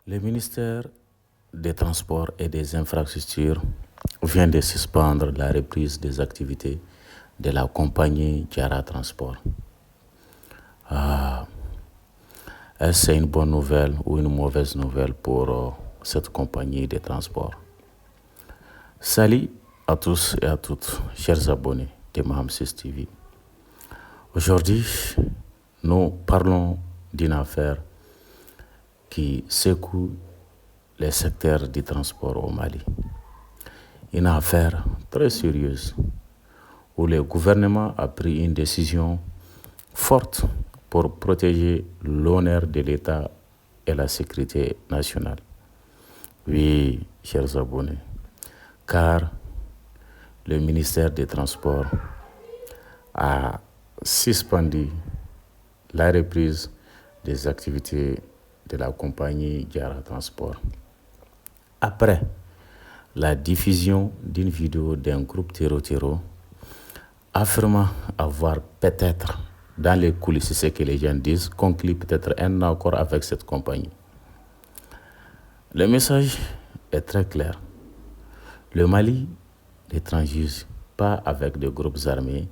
Le ministère des Transports et des Infrastructures vient de suspendre la reprise des activités de la compagnie Jara Transport. Est-ce une bonne nouvelle ou une mauvaise nouvelle pour cette compagnie de transport? Salut à tous et à toutes, chers abonnés de Maham6 TV. Aujourd'hui, nous parlons d'une affaire qui secoue le secteur du transport au Mali. Une affaire très sérieuse où le gouvernement a pris une décision forte pour protéger l'honneur de l'État et la sécurité nationale. Oui, chers abonnés, car le ministère des Transports a suspendu la reprise des activités de la compagnie Jara Transport après la diffusion d'une vidéo d'un groupe terroriste affirmant avoir peut-être, dans les coulisses, ce que les gens disent, conclu peut-être un accord avec cette compagnie. Le message est très clair. Le Mali ne transige pas avec des groupes armés,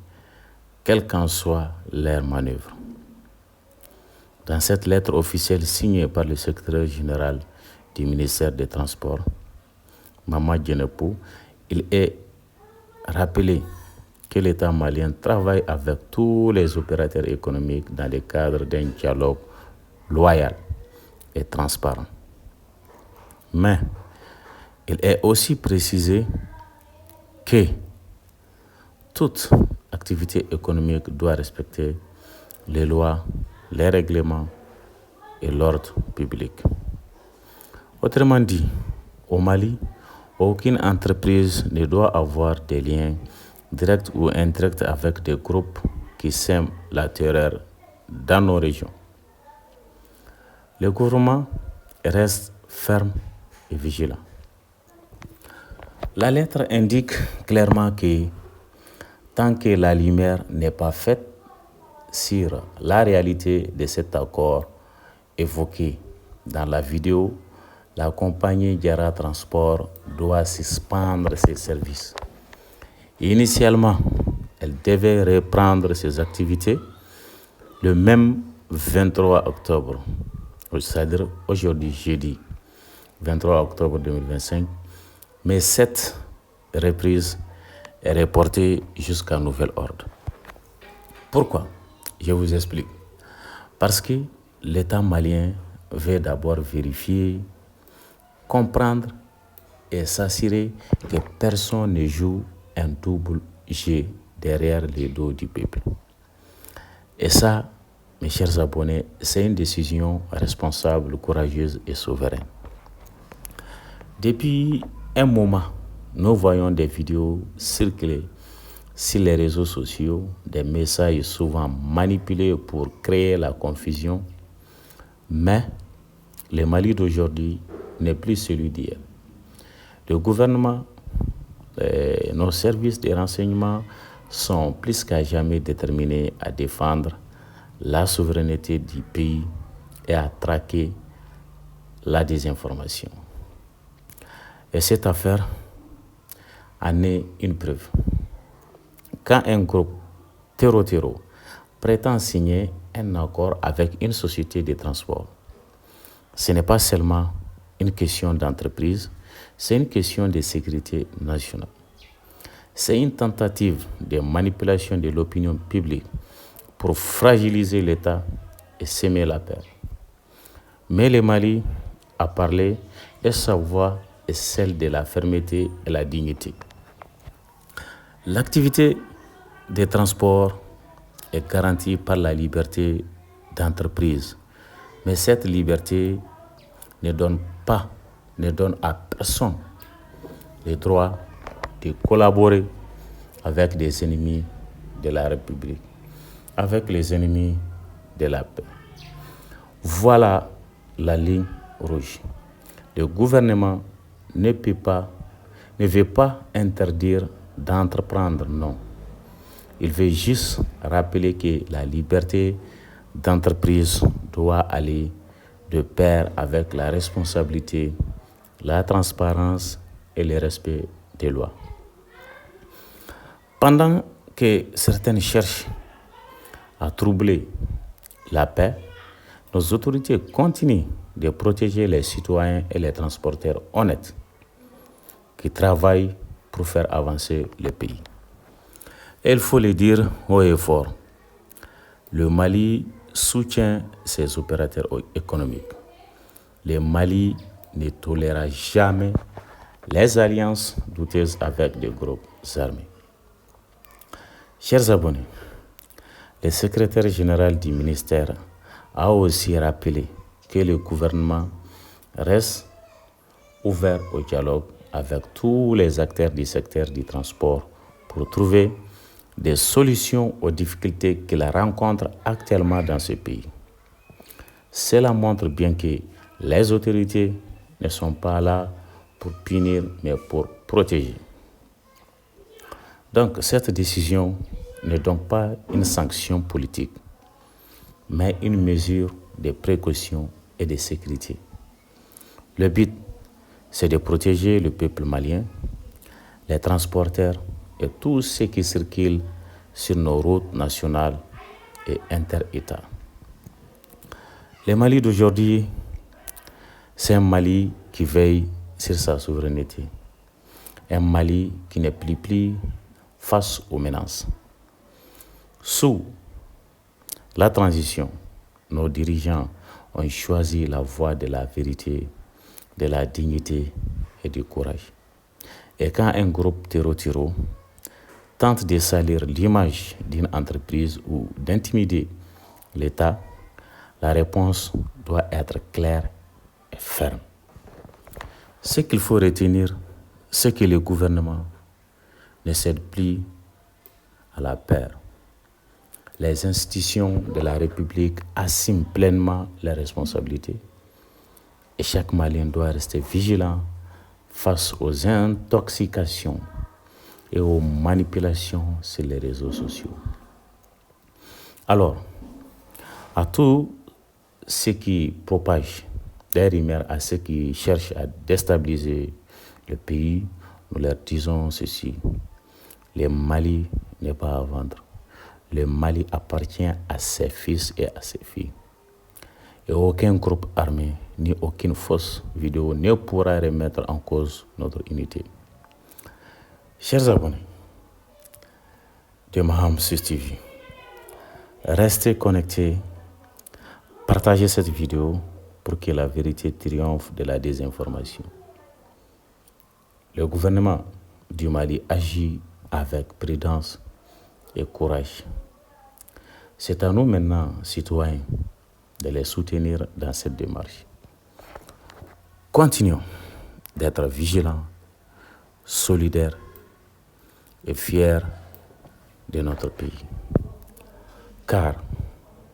quelle qu'en soit leur manœuvre. Dans cette lettre officielle signée par le secrétaire général du ministère des Transports, Mamadou Djenepou, il est rappelé que l'État malien travaille avec tous les opérateurs économiques dans le cadre d'un dialogue loyal et transparent. Mais il est aussi précisé que toute activité économique doit respecter les lois, les règlements et l'ordre public. Autrement dit, au Mali, aucune entreprise ne doit avoir des liens directs ou indirects avec des groupes qui sèment la terreur dans nos régions. Le gouvernement reste ferme et vigilant. La lettre indique clairement que tant que la lumière n'est pas faite sur la réalité de cet accord évoqué dans la vidéo, la compagnie Jara Transport doit suspendre ses services. Initialement, elle devait reprendre ses activités le même 23 octobre, c'est-à-dire aujourd'hui, jeudi 23 octobre 2025, mais cette reprise est reportée jusqu'à nouvel ordre. Pourquoi? Je vous explique. Parce que l'État malien veut d'abord vérifier, comprendre et s'assurer que personne ne joue un double jeu derrière le dos du peuple. Et ça, mes chers abonnés, c'est une décision responsable, courageuse et souveraine. Depuis un moment, nous voyons des vidéos circuler sur les réseaux sociaux, des messages souvent manipulés pour créer la confusion. Mais le Mali d'aujourd'hui n'est plus celui d'hier. Le gouvernement, nos services de renseignement sont plus qu'à jamais déterminés à défendre la souveraineté du pays et à traquer la désinformation. Et cette affaire en est une preuve. Quand un groupe terroriste prétend signer un accord avec une société de transport, ce n'est pas seulement une question d'entreprise, c'est une question de sécurité nationale. C'est une tentative de manipulation de l'opinion publique pour fragiliser l'État et semer la peur. Mais le Mali a parlé et sa voix est celle de la fermeté et la dignité. L'activité des transports est garantie par la liberté d'entreprise. Mais cette liberté ne donne à personne le droit de collaborer avec des ennemis de la République, avec les ennemis de la paix. Voilà la ligne rouge. Le gouvernement ne veut pas interdire d'entreprendre, non. Il veut juste rappeler que la liberté d'entreprise doit aller de pair avec la responsabilité, la transparence et le respect des lois. Pendant que certaines cherchent à troubler la paix, nos autorités continuent de protéger les citoyens et les transporteurs honnêtes qui travaillent pour faire avancer le pays. Et il faut le dire haut et fort, le Mali soutient ses opérateurs économiques. Le Mali ne tolérera jamais les alliances douteuses avec des groupes armés. Chers abonnés, le secrétaire général du ministère a aussi rappelé que le gouvernement reste ouvert au dialogue avec tous les acteurs du secteur du transport pour trouver des solutions aux difficultés qu'il rencontre actuellement dans ce pays. Cela montre bien que les autorités ne sont pas là pour punir, mais pour protéger. Donc, cette décision n'est donc pas une sanction politique, mais une mesure de précaution et de sécurité. Le but, c'est de protéger le peuple malien, les transporteurs et tous ceux qui circulent sur nos routes nationales et inter-États. Le Mali d'aujourd'hui, c'est un Mali qui veille sur sa souveraineté, un Mali qui ne plie plus face aux menaces. Sous la transition, nos dirigeants ont choisi la voie de la vérité, de la dignité et du courage. Et quand un groupe terreau tente de salir l'image d'une entreprise ou d'intimider l'État, la réponse doit être claire et ferme. Ce qu'il faut retenir, c'est que le gouvernement ne cède plus à la peur. Les institutions de la République assument pleinement leurs responsabilités et chaque Malien doit rester vigilant face aux intoxications et aux manipulations sur les réseaux sociaux. Alors, à tous ceux qui propagent des rumeurs, à ceux qui cherchent à déstabiliser le pays, nous leur disons ceci: le Mali n'est pas à vendre. Le Mali appartient à ses fils et à ses filles. Et aucun groupe armé, ni aucune fausse vidéo ne pourra remettre en cause notre unité. Chers abonnés de Maham 6 TV, restez connectés, partagez cette vidéo pour que la vérité triomphe de la désinformation. Le gouvernement du Mali agit avec prudence et courage. C'est à nous maintenant, citoyens, de les soutenir dans cette démarche. Continuons d'être vigilants, solidaires et fiers de notre pays. Car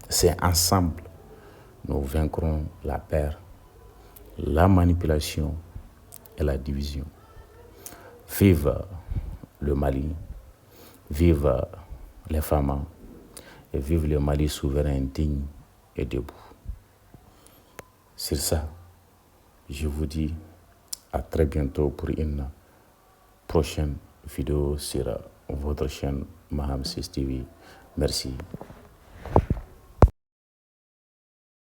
c'est ensemble que nous vaincrons la peur, la manipulation et la division. Vive le Mali, vive les femmes et vive le Mali souverain, digne et debout. Sur ça, je vous dis à très bientôt pour une prochaine vidéo sur votre chaîne Maham 6 TV. Merci.